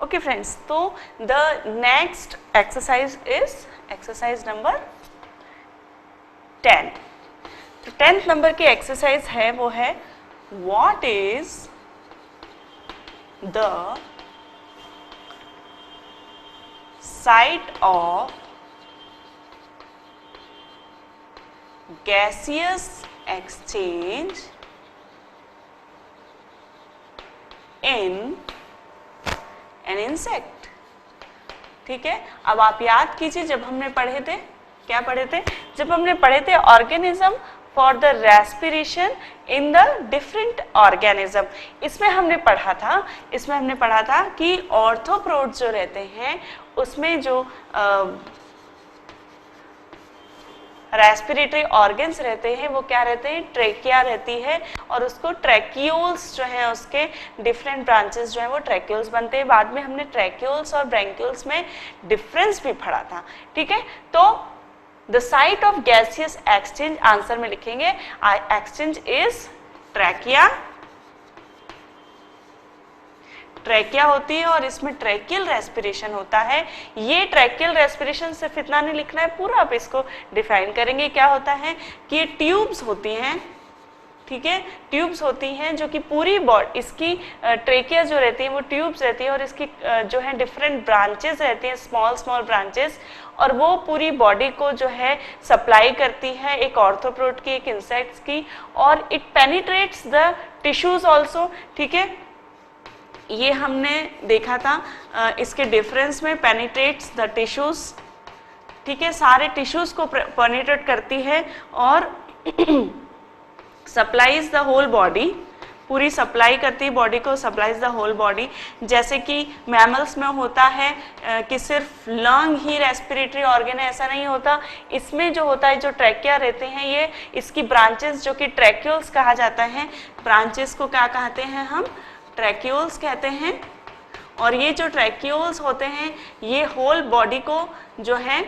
Okay friends, तो the next exercise is exercise number 10। तो 10th number की exercise है वो है what is the site of gaseous exchange in an insect। ठीक है, अब आप याद कीजिए जब हमने पढ़े थे, क्या पढ़े थे? जब हमने पढ़े थे organism for the respiration in the different organism, इसमें हमने पढ़ा था कि ऑर्थोप्रोड जो रहते हैं उसमें जो रेस्पिरेटरी ऑर्गन्स रहते हैं वो क्या रहते हैं? ट्रेकिया रहती है, और उसको ट्रैक्यूल्स जो है उसके डिफरेंट ब्रांचेस जो है वो ट्रैक्यूल्स बनते हैं। बाद में हमने ट्रैक्यूल्स और ब्रैंक्यूल्स में डिफरेंस भी पढ़ा था। ठीक है, तो the site of gaseous exchange answer में लिखेंगे एक्सचेंज इज ट्रैकिया। ट्रैकिया होती है और इसमें ट्रैकियल रेस्पिरेशन होता है। ये ट्रैकियल रेस्पिरेशन सिर्फ इतना नहीं लिखना है, पूरा आप इसको डिफाइन करेंगे। क्या होता है कि ये ट्यूब्स होती हैं, ठीक है, ट्यूब्स होती हैं जो कि पूरी बॉडी, इसकी ट्रैकिया जो रहती है वो ट्यूब्स रहती है और इसकी जो है डिफरेंट ब्रांचेस रहती हैं, स्मॉल स्मॉल ब्रांचेस, और वो पूरी बॉडी को जो है सप्लाई करती है, एक ऑर्थोप्रोड की, एक इंसेक्ट्स की, और it penetrates the tissues also. ठीक है, ये हमने देखा था इसके डिफरेंस में, पेनिट्रेट्स द टिश्यूज। ठीक है, सारे टिश्यूज को पेनिट्रेट करती है और सप्लाइज द होल बॉडी, पूरी सप्लाई करती है बॉडी को, सप्लाइज द होल बॉडी। जैसे कि मैमल्स में होता है कि सिर्फ लंग ही रेस्पिरेटरी ऑर्गन है, ऐसा नहीं होता। इसमें जो होता है, जो ट्रैकिया रहते हैं, ये इसकी ब्रांचेस जो कि ट्रैक्यूल्स कहा जाता है, ब्रांचेस को क्या कहते हैं हम? ट्रैक्यूल्स कहते हैं। और ये जो ट्रैक्यूल्स होते हैं ये होल बॉडी को जो है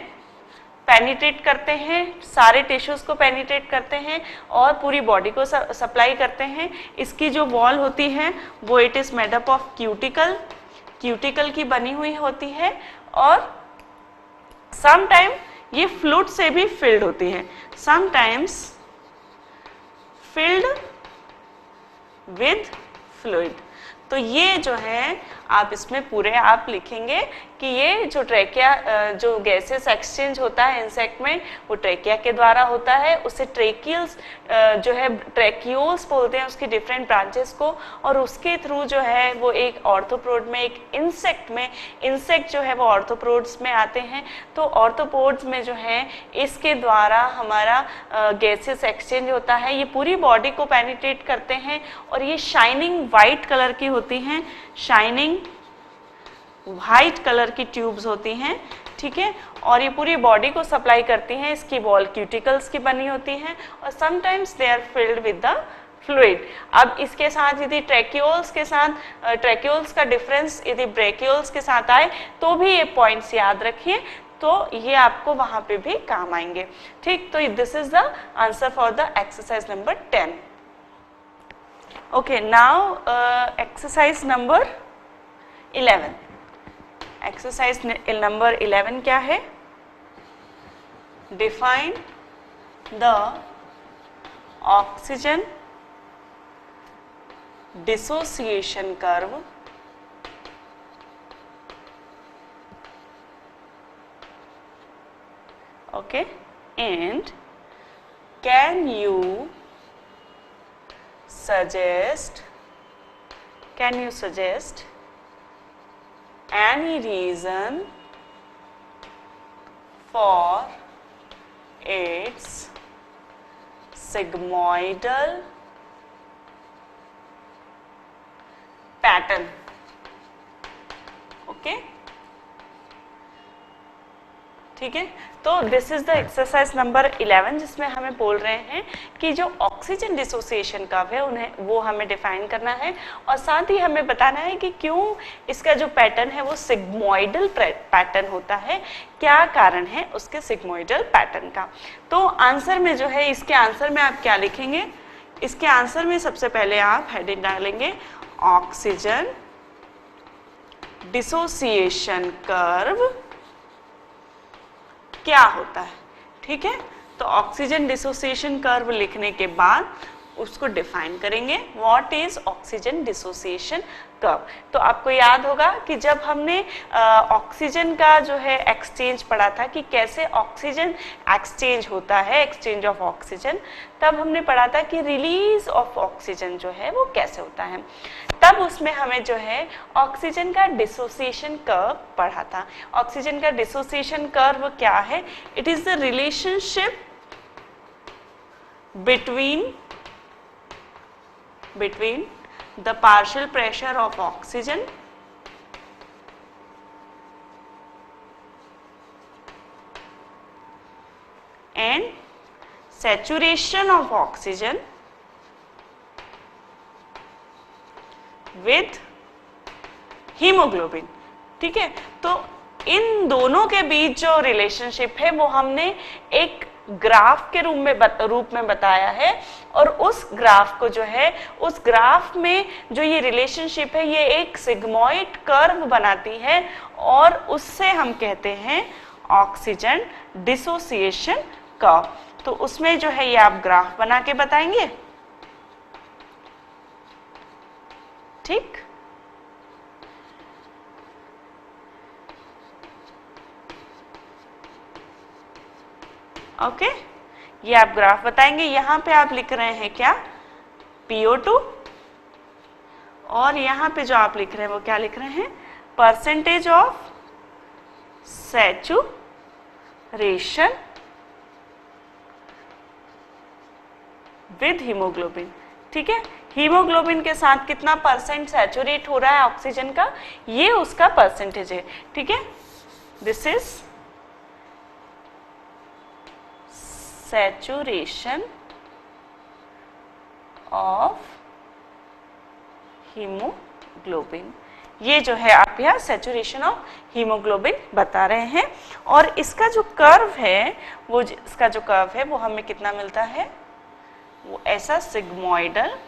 पेनिट्रेट करते हैं, सारे टिश्यूज को पेनिट्रेट करते हैं और पूरी बॉडी को सप्लाई करते हैं। इसकी जो वॉल होती है वो it is made up of cuticle, cuticle की बनी हुई होती है, और समटाइम ये फ्लूइड से भी फिल्ड होती है, समटाइम्स फिल्ड विद फ्लूइड। तो ये जो है आप इसमें पूरे आप लिखेंगे कि ये जो ट्रैकिया, जो गैसेस एक्सचेंज होता है इंसेक्ट में, वो ट्रैकिया के द्वारा होता है। उसे ट्रैकियल्स जो है, ट्रैक्यूल्स बोलते हैं उसकी डिफरेंट ब्रांचेस को, और उसके थ्रू जो है वो एक ऑर्थोप्रोड में, एक इंसेक्ट में, इंसेक्ट जो है वो ऑर्थोप्रोड्स में आते हैं। तो ऑर्थोपोड्स में जो है इसके द्वारा हमारा गैसेस एक्सचेंज होता है। ये पूरी बॉडी को पेनिट्रेट करते हैं और ये शाइनिंग वाइट कलर की होती हैं, शाइनिंग वाइट कलर की ट्यूब्स होती हैं। ठीक है, और ये पूरी बॉडी को सप्लाई करती हैं। इसकी वॉल क्यूटिकल्स की बनी होती हैं और sometimes they are filled with the fluid. अब इसके साथ यदि ट्रैक्यूल्स के साथ, ट्रैक्यूल्स का डिफरेंस यदि ब्रैक्यूल्स के साथ आए तो भी ये पॉइंट्स याद रखिए, तो ये आपको वहां पे भी काम आएंगे। ठीक, तो this is the answer for the exercise number 10। Okay, now exercise number 11। Exercise number 11 क्या है? Define the oxygen dissociation curve okay, and can you suggest any reason for its sigmoidal pattern? Okay, ठीक है, तो this is the exercise number 11 जिसमें हमें बोल रहे हैं कि जो ऑक्सीजन डिसोसिएशन कर्व है उन्हें वो हमें डिफाइन करना है, और साथ ही हमें बताना है कि क्यों इसका जो पैटर्न है वो सिग्मोइडल पैटर्न होता है, क्या कारण है उसके सिग्मोइडल पैटर्न का। तो आंसर में जो है, इसके आंसर में आप क्या लिखेंगे? इसके आंसर में सबसे पहले आप हेडिंग डालेंगे ऑक्सीजन डिसोसिएशन कर्व क्या होता है। ठीक है, तो ऑक्सीजन डिसोसिएशन कर्व लिखने के बाद उसको डिफाइन करेंगे, what is oxygen dissociation curve. तो आपको याद होगा कि जब हमने ऑक्सीजन का जो है एक्सचेंज पढ़ा था कि कैसे ऑक्सीजन एक्सचेंज होता है, एक्सचेंज ऑफ ऑक्सीजन, तब हमने पढ़ा था कि रिलीज ऑफ ऑक्सीजन जो है वो कैसे होता है। तब उसमें हमें जो है ऑक्सीजन का डिसोसिएशन कर्व पढ़ा था। ऑक्सीजन का डिसोसिएशन कर्व क्या है? It is the relationship between the partial pressure of oxygen and saturation of oxygen with hemoglobin। ठीक है, तो इन दोनों के बीच जो रिलेशनशिप है वो हमने एक ग्राफ के रूप में बताया है, और उस ग्राफ को जो है, उस ग्राफ में जो ये रिलेशनशिप है ये एक सिग्मॉइड कर्व बनाती है, और उससे हम कहते हैं ऑक्सीजन डिसोसिएशन कर्व। तो उसमें जो है ये आप ग्राफ बना के बताएंगे। ठीक, ओके, ये आप ग्राफ बताएंगे। यहां पे आप लिख रहे हैं क्या? PO2, और यहां पे जो आप लिख रहे हैं वो क्या लिख रहे हैं? Percentage of saturation with haemoglobin. ठीक है, हीमोग्लोबिन के साथ कितना परसेंट सैचुरेट हो रहा है ऑक्सीजन का, ये उसका परसेंटेज है। ठीक है, this is saturation of hemoglobin। ये जो है आप यहाँ saturation of hemoglobin बता रहे हैं, और इसका जो कर्व है वो, इसका जो कर्व है वो हमें कितना मिलता है? वो ऐसा सिग्मोइडल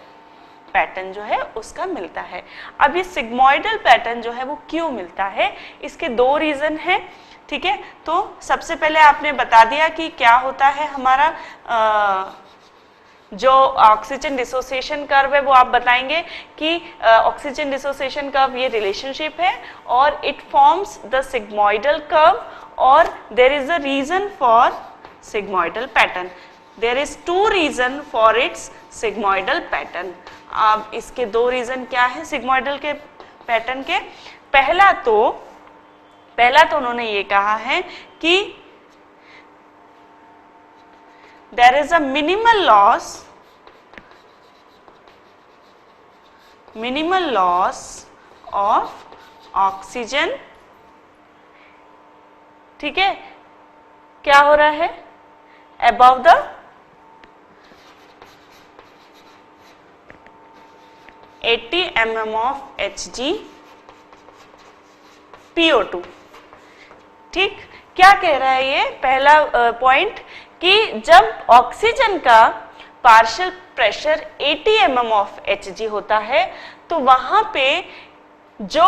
पैटर्न जो है उसका मिलता है। अब ये सिग्मोइडल पैटर्न जो है वो क्यों मिलता है? इसके दो रीजन हैं। ठीक है, तो सबसे पहले आपने बता दिया कि क्या होता है हमारा जो ऑक्सीजन डिसोसिएशन कर्व है वो आप बताएंगे कि ऑक्सीजन डिसोसिएशन कर्व ये रिलेशनशिप है, और it forms the sigmoidal curve, और there is a reason for sigmoidal pattern. There is two reason for its sigmoidal pattern. अब इसके दो रीजन क्या है सिग्मोइडल के पैटर्न के? पहला तो उन्होंने ये कहा है कि there is a minimal loss of oxygen. ठीक है, क्या हो रहा है? Above the 80 mm of Hg PO2। ठीक, क्या कह रहा है ये पहला पॉइंट कि जब ऑक्सीजन का partial pressure 80 mm of Hg होता है तो वहां पे जो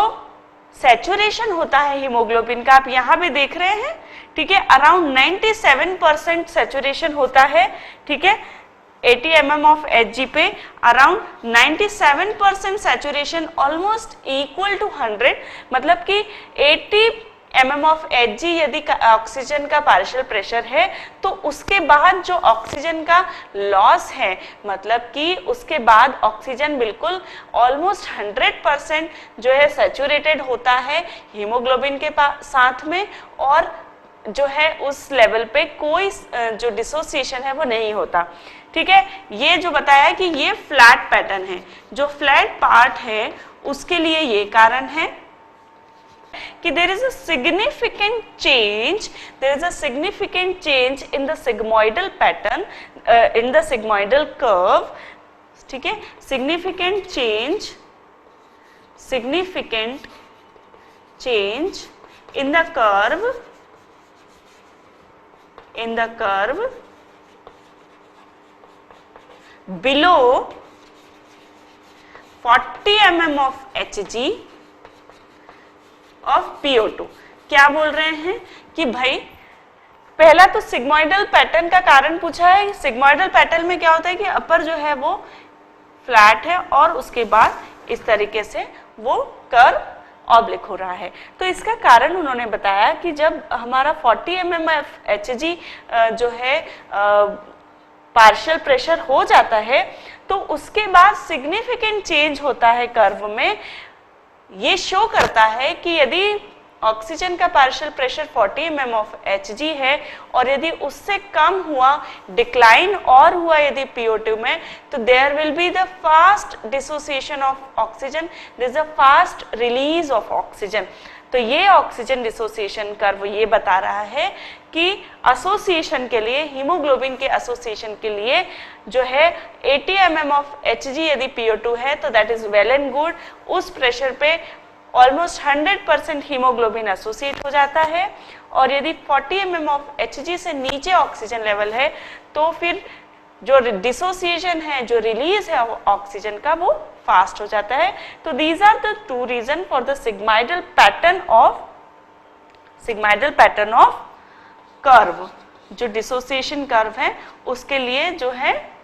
सैचुरेशन होता है हीमोग्लोबिन का, आप यहां भी देख रहे हैं। ठीक है, अराउंड 97% सैचुरेशन होता है। ठीक है, 80 mm of Hg पे around 97% saturation, almost equal to 100। मतलब कि 80 mm of Hg यदि ऑक्सीजन का पार्शियल प्रेशर है तो उसके बाद जो ऑक्सीजन का लॉस है, मतलब कि उसके बाद ऑक्सीजन बिल्कुल ऑलमोस्ट 100% जो है सैचुरेटेड होता है हीमोग्लोबिन के साथ में, और जो है उस लेवल पे कोई जो डिसोसिएशन है वो नहीं होता। ठीक है, ये जो बताया कि ये फ्लैट पैटर्न है, जो फ्लैट पार्ट है उसके लिए ये कारण है कि there is a significant change in the sigmoidal pattern, in the sigmoidal curve। ठीक है, significant change in the curve below 40 mm of Hg of PO2। क्या बोल रहे हैं कि भाई पहला तो सिग्मोइडल पैटर्न का कारण पूछा है। सिग्मोइडल पैटर्न में क्या होता है कि अपर जो है वो फ्लैट है और उसके बाद इस तरीके से वो कर्व ऑब्लिक हो रहा है। तो इसका कारण उन्होंने बताया कि जब हमारा 40 mm Hg जो है पार्शियल प्रेशर हो जाता है तो उसके बाद सिग्निफिकेंट चेंज होता है कर्व में। ये शो करता है कि यदि ऑक्सीजन का partial pressure 40 mm of Hg है और यदि उससे कम हुआ, डिक्लाइन और हुआ यदि PO2 में, तो there will be the fast dissociation of oxygen, there is a fast release of oxygen. तो ये ऑक्सीजन डिसोसिएशन कर्व ये बता रहा है कि एसोसिएशन के लिए, हीमोग्लोबिन के एसोसिएशन के लिए जो है 80 mm ऑफ Hg यदि PO2 है तो that is well and good. उस प्रेशर पे ऑलमोस्ट 100% हीमोग्लोबिन एसोसिएट हो जाता है और यदि 40 mm ऑफ Hg से नीचे ऑक्सीजन लेवल है तो फिर जो डिसोसिएशन है, जो रिलीज है ऑक्सीजन का, वो फास्ट हो जाता है। तो these are the two reason for the sigmoidal pattern of curve. जो डिसोसिएशन कर्व है उसके लिए जो है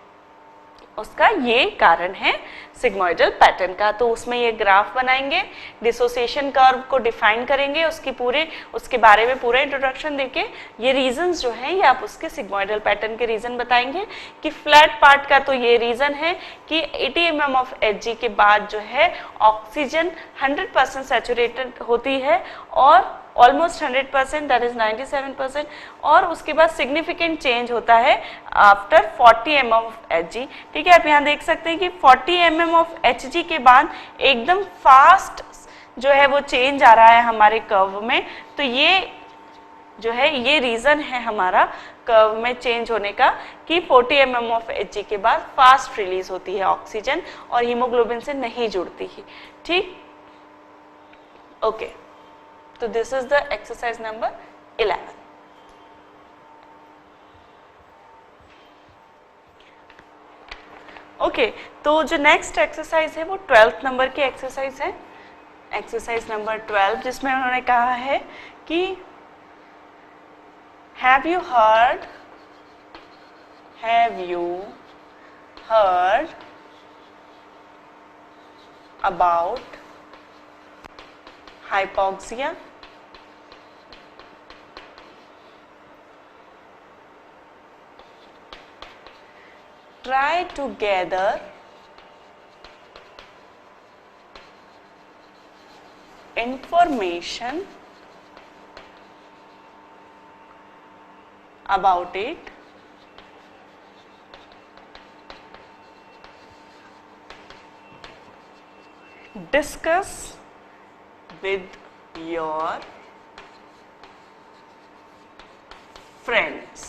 उसका ये कारण है सिग्मोइडल पैटर्न का। तो उसमें ये ग्राफ बनाएंगे, डिसोसिएशन कर्व को डिफाइन करेंगे, उसके बारे में पूरा इंट्रोडक्शन देके ये रीजंस जो हैं ये आप उसके सिग्मोइडल पैटर्न के रीजन बताएंगे कि फ्लैट पार्ट का तो ये रीजन है कि 80 mm ऑफ Hg के बाद जो है ऑक्सीजन 100% सैचुरेटेड होती है और ऑलमोस्ट 100%, दैट इज 97%, और उसके बाद सिग्निफिकेंट चेंज होता है आफ्टर 40 mm ऑफ Hg। ठीक है, आप यहाँ देख सकते हैं कि 40 mm ऑफ Hg के बाद एकदम फास्ट जो है वो चेंज आ रहा है हमारे कर्व में। तो ये जो है ये रीजन है हमारा कर्व में चेंज होने का कि 40 mm ऑफ Hg के बाद फास्ट रिलीज होती है ऑक्सीजन और हीमोग्लोबिन से नहीं जुड़ती है। ठीक, ओके। तो this is the exercise number 11। Okay, तो जो नेक्स्ट एक्सरसाइज है वो 12th नंबर की एक्सरसाइज है, एक्सरसाइज नंबर 12, जिसमें उन्होंने कहा है कि have you heard about hypoxia? Try to gather information about it discuss with your friends।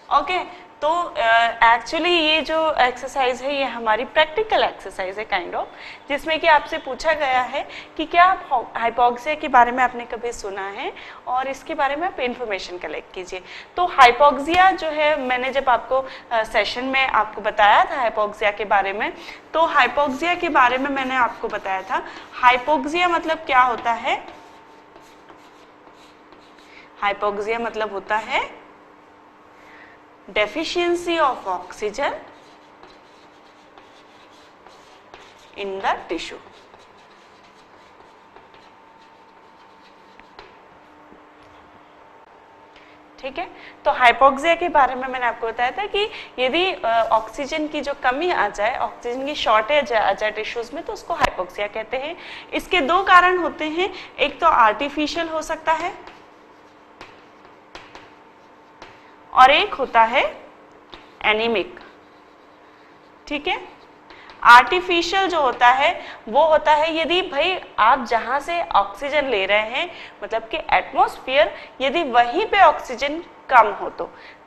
Okay, तो एक्चुअली ये जो एक्सरसाइज है ये हमारी प्रैक्टिकल एक्सरसाइज है काइंड ऑफ, जिसमें कि आपसे पूछा गया है कि क्या आप हाइपोक्सिया के बारे में आपने कभी सुना है और इसके बारे में आप इंफॉर्मेशन कलेक्ट कीजिए। तो हाइपोक्सिया जो है, मैंने जब आपको सेशन में आपको बताया था हाइपोक्सिया के बारे में, तो हाइपोक्सिया के बारे में मैंने आपको बताया था हाइपोक्सिया मतलब क्या होता है। हाइपोक्सिया मतलब होता है deficiency of oxygen in the tissue। ठीक है, तो हाइपोक्सिया के बारे में मैंने आपको बताया था कि यदि ऑक्सीजन की जो कमी आ जाए, ऑक्सीजन की शॉर्टेज आ जाए टिश्यूज में, तो उसको हाइपोक्सिया कहते हैं। इसके दो कारण होते हैं, एक तो आर्टिफिशियल हो सकता है और एक होता है एनीमिक। ठीक है, आर्टिफिशियल जो होता है वो होता है यदि भाई आप जहां से ऑक्सीजन ले रहे हैं, मतलब कि एटमॉस्फेयर, यदि वहीं पे ऑक्सीजन कम हो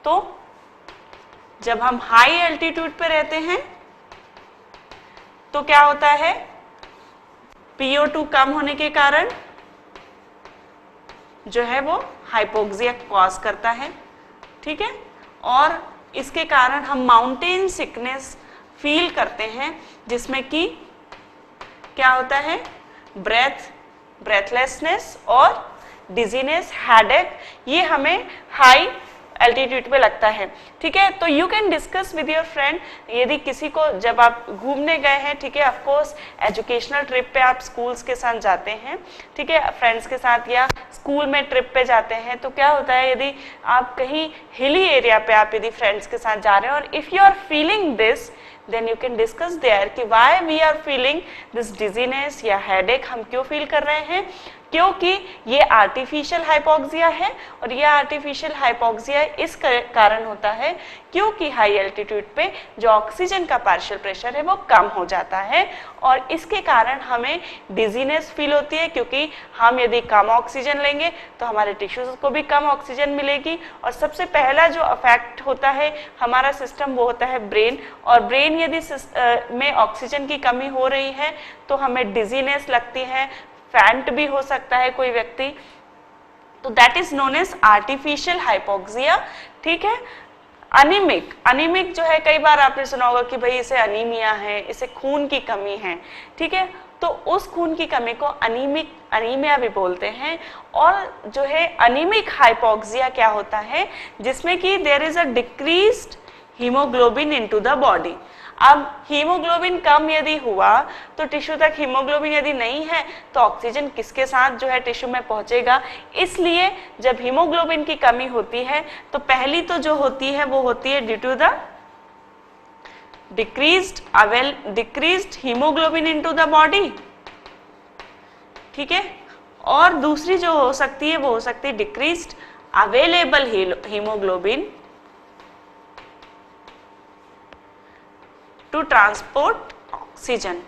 तो जब हम हाई एल्टीट्यूड पे रहते हैं तो क्या होता है, PO2 कम होने के कारण जो है वो हाइपोक्सिया कॉज करता है। ठीक है, और इसके कारण हम माउंटेन सिकनेस फील करते हैं, जिसमें कि क्या होता है, ब्रेथ ब्रेथलेसनेस और डिजीनेस, हेडेक, ये हमें हाई एल्टीट्यूड पे लगता है। ठीक है, तो you can discuss with your friend, यदि किसी को, जब आप घूमने गए हैं, ठीक है, ऑफ कोर्स एजुकेशनल ट्रिप पे आप स्कूल्स के साथ जाते हैं, ठीक है, फ्रेंड्स के साथ या स्कूल में ट्रिप पे जाते हैं, तो क्या होता है यदि आप कहीं हिली एरिया पे आप यदि फ्रेंड्स के साथ जा रहे हैं और if you are feeling this, then you can discuss there कि why we are feeling this dizziness या headache, हम क्यों फील कर रहे हैं, क्योंकि ये आर्टिफिशियल हाइपोक्सिया है और ये आर्टिफिशियल हाइपोक्सिया इस कारण होता है क्योंकि हाई एल्टीट्यूड पे जो ऑक्सीजन का पार्शियल प्रेशर है वो कम हो जाता है और इसके कारण हमें डिजीनेस फील होती है, क्योंकि हम यदि कम ऑक्सीजन लेंगे तो हमारे टिश्यूज को भी कम ऑक्सीजन मिलेगी और सबसे पहला जो अफेक्ट होता है हमारा सिस्टम वो होता है ब्रेन, और ब्रेन यदि में ऑक्सीजन की कमी हो रही है तो हमें डिजीनेस लगती है, फैंट भी हो सकता है कोई व्यक्ति, तो that is known as artificial hypoxia. ठीक है, अनीमिक, अनीमिक जो है कई बार आपने सुना होगा कि भाई इसे अनीमिया है, इसे खून की कमी है, ठीक है, तो उस खून की कमी को अनीमिक, अनीमिया भी बोलते हैं। और जो है अनीमिक हाइपोक्सिया क्या होता है, जिसमें कि there is a decreased haemoglobin into the body. अब हीमोग्लोबिन कम यदि हुआ तो टिश्यू तक हीमोग्लोबिन यदि नहीं है तो ऑक्सीजन किसके साथ जो है टिश्यू में पहुंचेगा, इसलिए जब हीमोग्लोबिन की कमी होती है तो पहली तो जो होती है वो होती है due to the decreased haemoglobin into the body, ठीक है, और दूसरी जो हो सकती है वो हो सकती है decreased available haemoglobin to transport oxygen.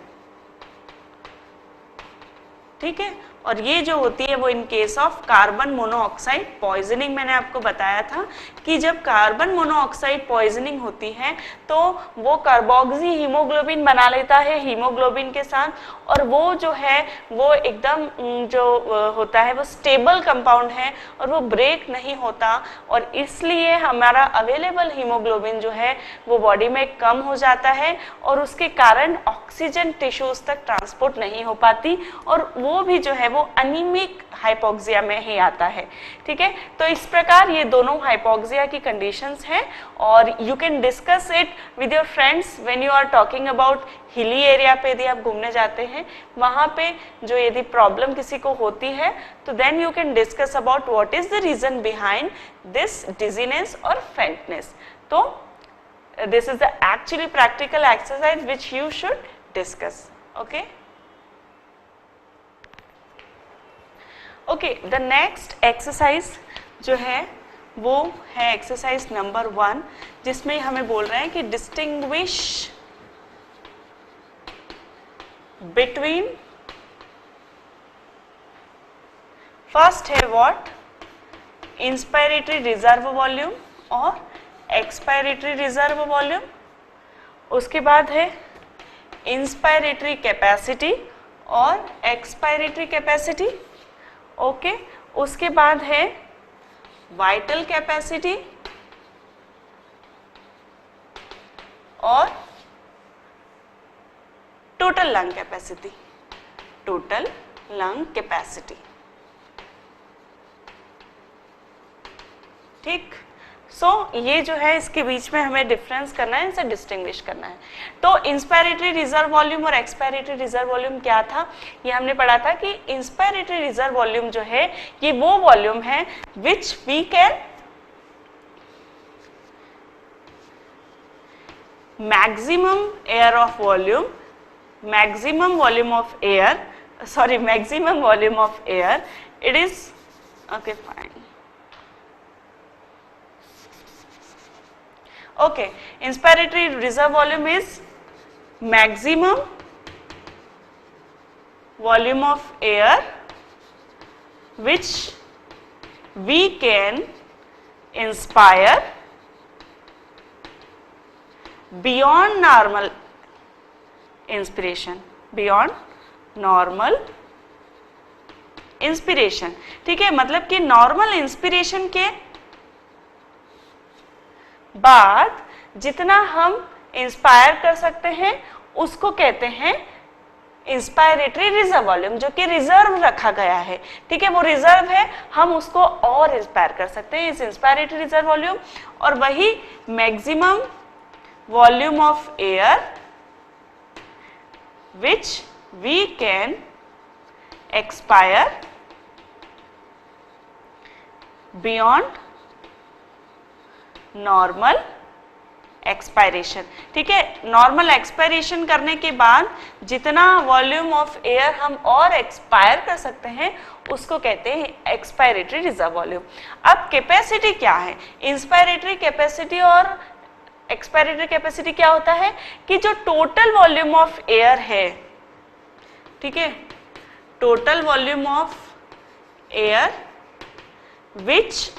ठीक है, और ये जो होती है वो in case of carbon monoxide poisoning, मैंने आपको बताया था कि जब कार्बन मोनोऑक्साइड पॉइजनिंग होती है तो वो कार्बोक्सी हीमोग्लोबिन बना लेता है हीमोग्लोबिन के साथ, और वो जो है वो एकदम जो होता है वो स्टेबल कंपाउंड है और वो ब्रेक नहीं होता, और इसलिए हमारा अवेलेबल हीमोग्लोबिन जो है वो बॉडी में कम हो जाता है और उसके कारण ऑक्सीजन टिश्यूज तक ट्रांसपोर्ट नहीं हो पाती और वो भी जो है वो अनीमिक हाइपोक्सिया में ही आता है। ठीक है, तो इस प्रकार ये दोनों हाइपोक्सिया की कंडीशंस हैं और you can discuss it with your friends when you are talking about hilly area पे। यदि आप घूमने जाते हैं वहां पे जो यदि प्रॉब्लम किसी को होती है तो then you can discuss about what is the reason behind this dizziness और फेंटनेस। तो this is the actually practical exercise which you should discuss. Okay, okay, the next exercise जो है वो है exercise number 1, जिसमें हमें बोल रहे हैं कि distinguish between, first है what, inspiratory reserve volume और एक्सपायरेटरी रिजर्व वॉल्यूम, उसके बाद है इंस्पायरेटरी कैपेसिटी और एक्सपायरेटरी कैपेसिटी, ओके, उसके बाद है वाइटल कैपेसिटी और total lung capacity, total lung capacity. ठीक, सो ये जो है इसके बीच में हमें डिफरेंस करना है, इसे डिस्टिंग्विश करना है। तो इंस्पायरेटरी रिजर्व वॉल्यूम और एक्सपायरेटरी रिजर्व वॉल्यूम क्या था, ये हमने पढ़ा था कि इंस्पायरेटरी रिजर्व वॉल्यूम जो है ये वो वॉल्यूम है which we can maximum air of volume, maximum volume of air, sorry maximum volume of air, it is okay fine. Okay, inspiratory reserve volume is maximum volume of air which we can inspire beyond normal inspiration, beyond normal inspiration। ठीक है, मतलब कि normal inspiration के बाद जितना हम inspire कर सकते हैं उसको कहते हैं इंस्पायरेटरी रिजर्व वॉल्यूम, जो कि रिजर्व रखा गया है, ठीक है, वो रिजर्व है, हम उसको और इंस्पायर कर सकते हैं इस इंस्पायरेटरी रिजर्व वॉल्यूम। और वही maximum volume of air which we can expire beyond normal expiration, ठीक है, नॉर्मल एक्सपायरेशन करने के बाद जितना वॉल्यूम ऑफ एयर हम और एक्सपायर कर सकते हैं उसको कहते हैं एक्सपायरेटरी रिजर्व वॉल्यूम। अब कैपेसिटी क्या है, इंस्पायरेटरी कैपेसिटी और एक्सपायरेटरी कैपेसिटी क्या होता है कि जो टोटल वॉल्यूम ऑफ एयर है, ठीक है, total volume of air which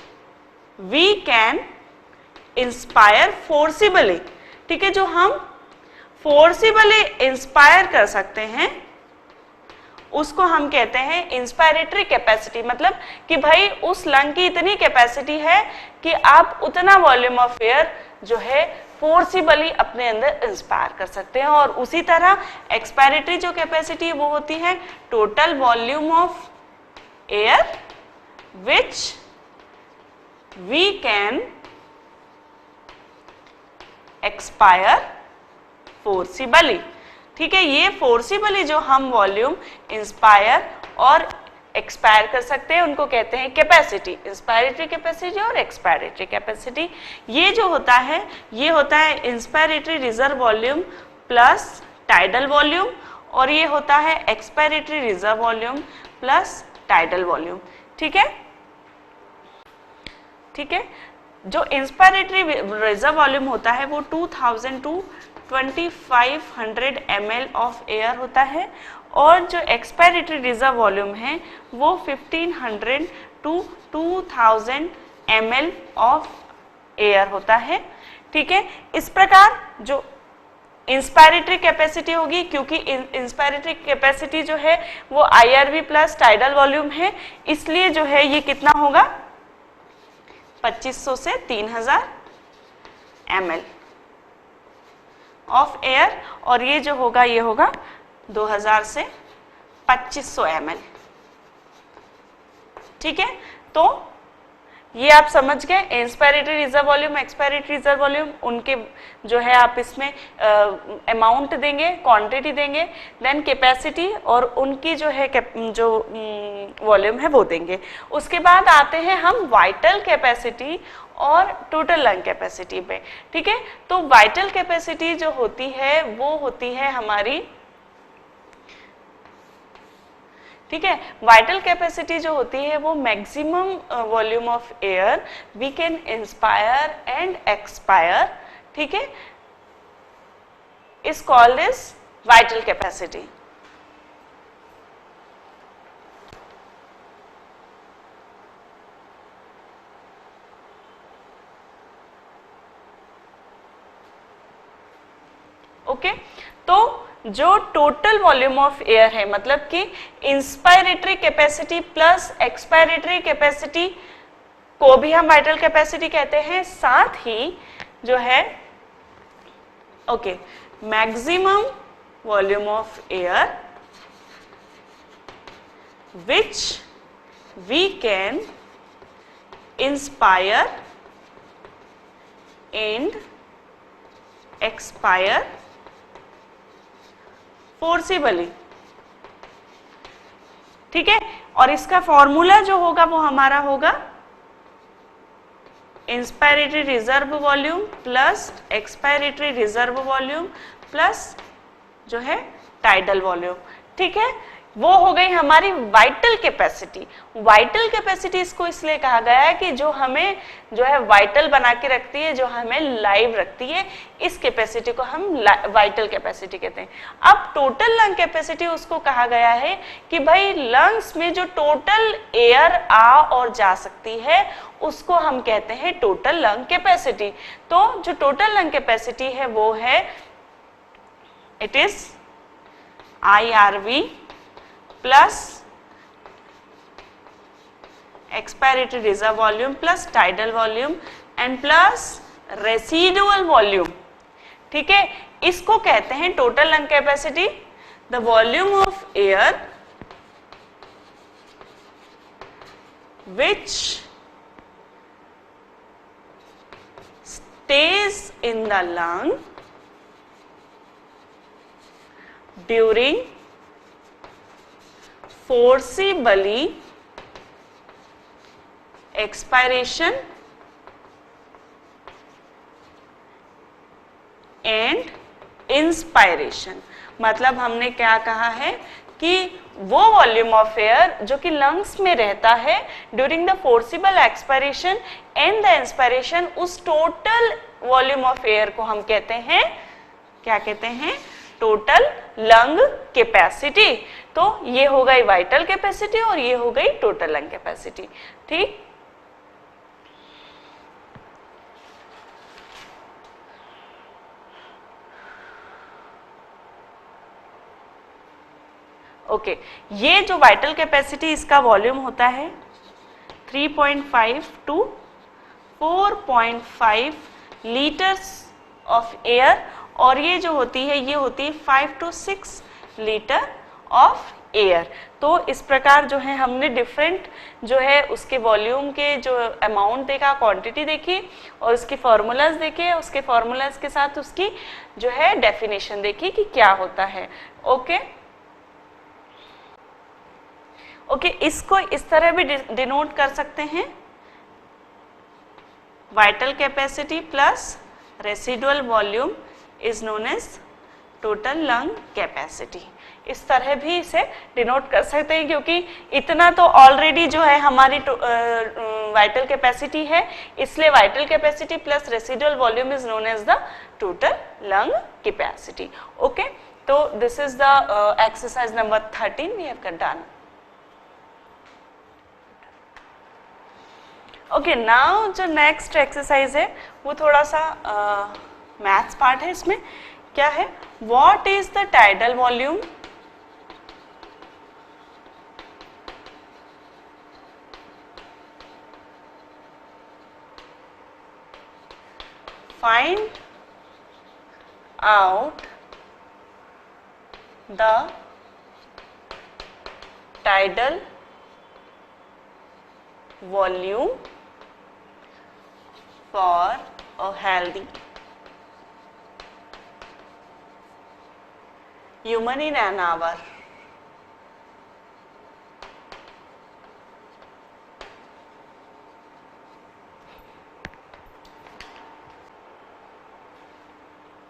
we can inspire forcibly, ठीक है, जो हम फोर्सिबली इंस्पायर कर सकते हैं उसको हम कहते हैं इंस्पायरेटरी कैपेसिटी। मतलब कि भाई उस लंग की इतनी कैपेसिटी है कि आप उतना वॉल्यूम ऑफ एयर जो है फोर्सिबली अपने अंदर इंस्पायर कर सकते हैं। और उसी तरह एक्सपायरेटरी जो कैपेसिटी वो होती है total volume of air which we can expire forcibly, ठीक है, ये फोर्सिबली जो हम वॉल्यूम इंस्पायर और एक्सपायर कर सकते हैं उनको कहते हैं कैपेसिटी, इंस्पायरेटरी कैपेसिटी और एक्सपायरेटरी कैपेसिटी। ये जो होता है ये होता है inspiratory reserve volume plus tidal volume, और ये होता है expiratory reserve volume plus tidal volume, ठीक है, ठीक है। जो इंस्पायरेटरी रिजर्व वॉल्यूम होता है वो 2000 to 2500 ml ऑफ एयर होता है, और जो एक्सपायरेटरी रिजर्व वॉल्यूम है वो 1500 to 2000 ml ऑफ एयर होता है, ठीक है। इस प्रकार जो इंस्पायरेटरी कैपेसिटी होगी, क्योंकि इंस्पायरेटरी कैपेसिटी जो है वो IRV प्लस टाइडल वॉल्यूम है, इसलिए जो है ये कितना होगा 2500 से 3000 ml ऑफ एयर, और ये जो होगा ये होगा 2000 से 2500 ml, ठीक है। तो ये आप समझ गए inspiratory reserve volume, expiratory reserve volume, उनके जो है आप इसमें अमाउंट देंगे, क्वांटिटी देंगे, देन कैपेसिटी और उनकी जो है जो वॉल्यूम है वो देंगे। उसके बाद आते हैं हम वाइटल कैपेसिटी और टोटल लंग कैपेसिटी पे, ठीक है। तो वाइटल कैपेसिटी जो होती है वो होती है हमारी, ठीक है, वाइटल कैपेसिटी जो होती है वो maximum volume of air we can inspire and expire, ठीक है, is called as vital capacity. Okay, तो जो टोटल वॉल्यूम ऑफ एयर है, मतलब कि inspiratory capacity plus expiratory capacity को भी हम वाइटल कैपेसिटी कहते हैं, साथ ही जो है okay maximum volume of air which we can inspire and expire forcibly, ठीक है। और इसका फॉर्मूला जो होगा वो हमारा होगा inspiratory reserve volume plus expiratory reserve volume plus जो है टाइडल वॉल्यूम, ठीक है। वो हो गई हमारी वाइटल कैपेसिटी। वाइटल कैपेसिटी इसको इसलिए कहा गया है कि जो हमें जो है वाइटल बना के रखती है, जो हमें लाइव रखती है, इस कैपेसिटी को हम वाइटल कैपेसिटी कहते हैं। अब टोटल लंग कैपेसिटी उसको कहा गया है कि भाई लंग्स में जो टोटल एयर आ और जा सकती है उसको हम कहते हैं टोटल लंग कैपेसिटी। तो जो टोटल लंग कैपेसिटी है वो है it is IRV plus expiratory reserve volume plus tidal volume and plus residual volume, ठीक है। इसको कहते हैं total lung capacity. the volume of air which stays in the lung during forcibly expiration and inspiration. मतलब हमने क्या कहा है कि वो वॉल्यूम ऑफ एयर जो कि लंग्स में रहता है during the forcible expiration and the inspiration, उस टोटल वॉल्यूम ऑफ एयर को हम कहते हैं, क्या कहते हैं? Total lung capacity. तो ये हो गई वाइटल कैपेसिटी और ये हो गई टोटल लंग कैपेसिटी। ठीक, ओके ये जो वाइटल कैपेसिटी इसका वॉल्यूम होता है 3.5 टू 4.5 लीटर्स ऑफ एयर, और ये जो होती है ये होती है 5 टू 6 लीटर ऑफ एयर। तो इस प्रकार जो है हमने डिफरेंट जो है उसके वॉल्यूम के जो अमाउंट देखा, क्वांटिटी देखी और उसके फॉर्मूलाज देखे, उसके फॉर्मूलाज के साथ उसकी जो है डेफिनेशन देखी कि क्या होता है। ओके ओके इसको इस तरह भी डिनोट कर सकते हैं, vital capacity plus residual volume is known as total lung capacity. इस तरह भी इसे डिनोट कर सकते हैं, क्योंकि इतना तो ऑलरेडी जो है हमारी वाइटल कैपेसिटी है, इसलिए vital capacity plus residual volume is known as the total lung capacity. Okay, तो this is the exercise number 13 we have done. Okay now जो नेक्स्ट एक्सरसाइज है वो थोड़ा सा मैथ्स पार्ट है। इसमें क्या है? What is the tidal volume find out the tidal volume for a healthy human in an hour।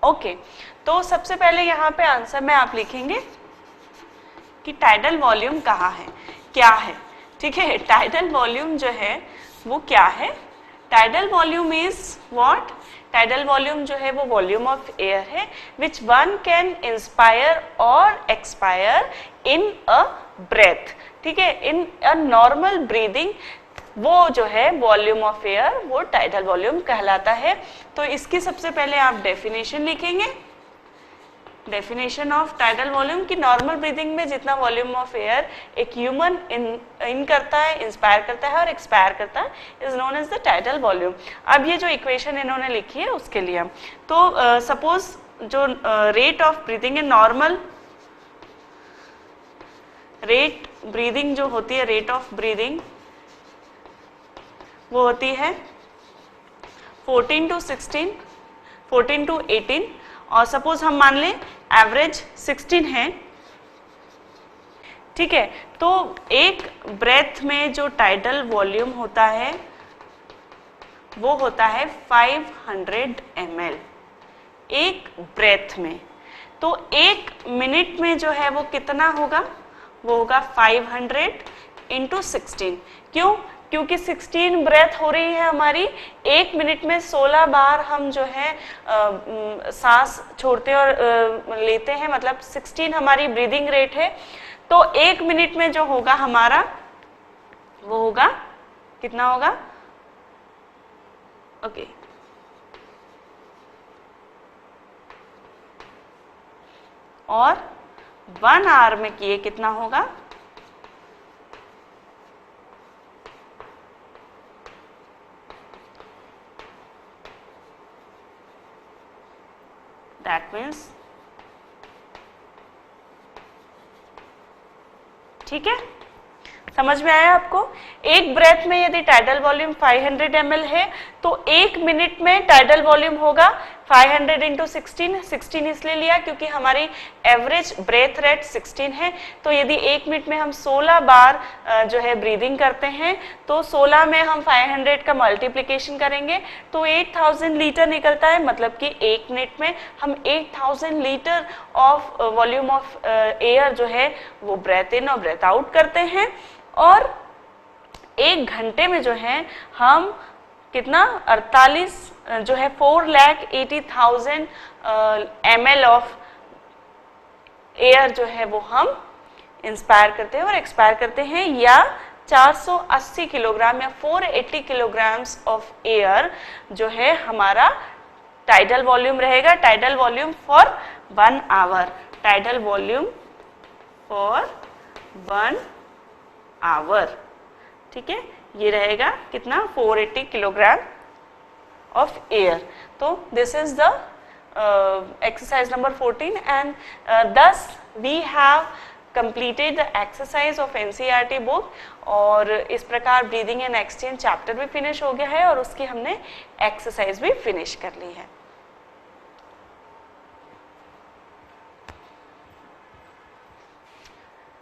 Okay तो सबसे पहले यहाँ पे आंसर में आप लिखेंगे कि टाइडल वॉल्यूम कहाँ है, क्या है। ठीक है, टाइडल वॉल्यूम जो है वो क्या है? Tidal volume is what? Tidal volume जो है वो वॉल्यूम ऑफ एयर है विच वन कैन इंस्पायर और एक्सपायर इन अ ब्रेथ। ठीक है, इन अ नॉर्मल ब्रीदिंग वो जो है वॉल्यूम ऑफ एयर वो टाइडल वॉल्यूम कहलाता है। तो इसकी सबसे पहले आप डेफिनेशन लिखेंगे, डेफिनेशन ऑफ टाइडल वॉल्यूम की नॉर्मल ब्रीदिंग में जितना वॉल्यूम ऑफ एयर एक ह्यूमन इन करता है, इंस्पायर करता है और एक्सपायर करता है is known as the tidal volume. अब ये जो इक्वेशन इन्होंने लिखी है उसके लिए तो सपोज जो रेट ऑफ ब्रीदिंग है, नॉर्मल रेट ब्रीदिंग जो होती है, रेट ऑफ ब्रीदिंग वो होती है 14 टू 16, 14 टू 18 और सपोज हम मान लें एवरेज 16 है। ठीक है, तो एक ब्रेथ में जो टाइडल वॉल्यूम होता है वो होता है 500 ml एक ब्रेथ में। तो एक मिनट में जो है वो कितना होगा? वो होगा 500 इंटू 16। क्यों? क्योंकि 16 ब्रेथ हो रही है हमारी, एक मिनट में 16 बार हम जो है सांस छोड़ते और लेते हैं, मतलब 16 हमारी ब्रीदिंग रेट है। तो एक मिनट में जो होगा हमारा वो होगा कितना होगा? ओके और 1 आवर में किए कितना होगा? That means ठीक है, समझ में आया आपको? एक ब्रेथ में यदि टाइडल वॉल्यूम 500 ml है तो एक मिनट में टाइडल वॉल्यूम होगा 500 इंटू 16 इसलिए लिया क्योंकि हमारी एवरेज ब्रेथ रेट 16 है। तो यदि एक मिनट में हम 16 बार जो है ब्रीदिंग करते हैं तो 16 में हम 500 का मल्टीप्लिकेशन करेंगे तो 8000 लीटर निकलता है, मतलब कि एक मिनट में हम 8000 litre of volume of air जो है वो ब्रेथ इन और ब्रेथ आउट करते हैं। और एक घंटे में जो है हम कितना 48 जो है 4,80,000 ml ऑफ एयर जो है वो हम इंस्पायर करते हैं और एक्सपायर करते हैं, या 480 किलोग्राम या 480 किलोग्राम्स ऑफ एयर जो है हमारा टाइडल वॉल्यूम रहेगा। Tidal volume for 1 hour, tidal volume for 1 hour, ठीक है, ये रहेगा कितना 480 किलोग्राम ऑफ एयर। तो this is the exercise number 14 and thus we have completed the exercise of NCERT book. और इस प्रकार ब्रीदिंग एंड एक्सचेंज चैप्टर भी फिनिश हो गया है और उसकी हमने एक्सरसाइज भी फिनिश कर ली है।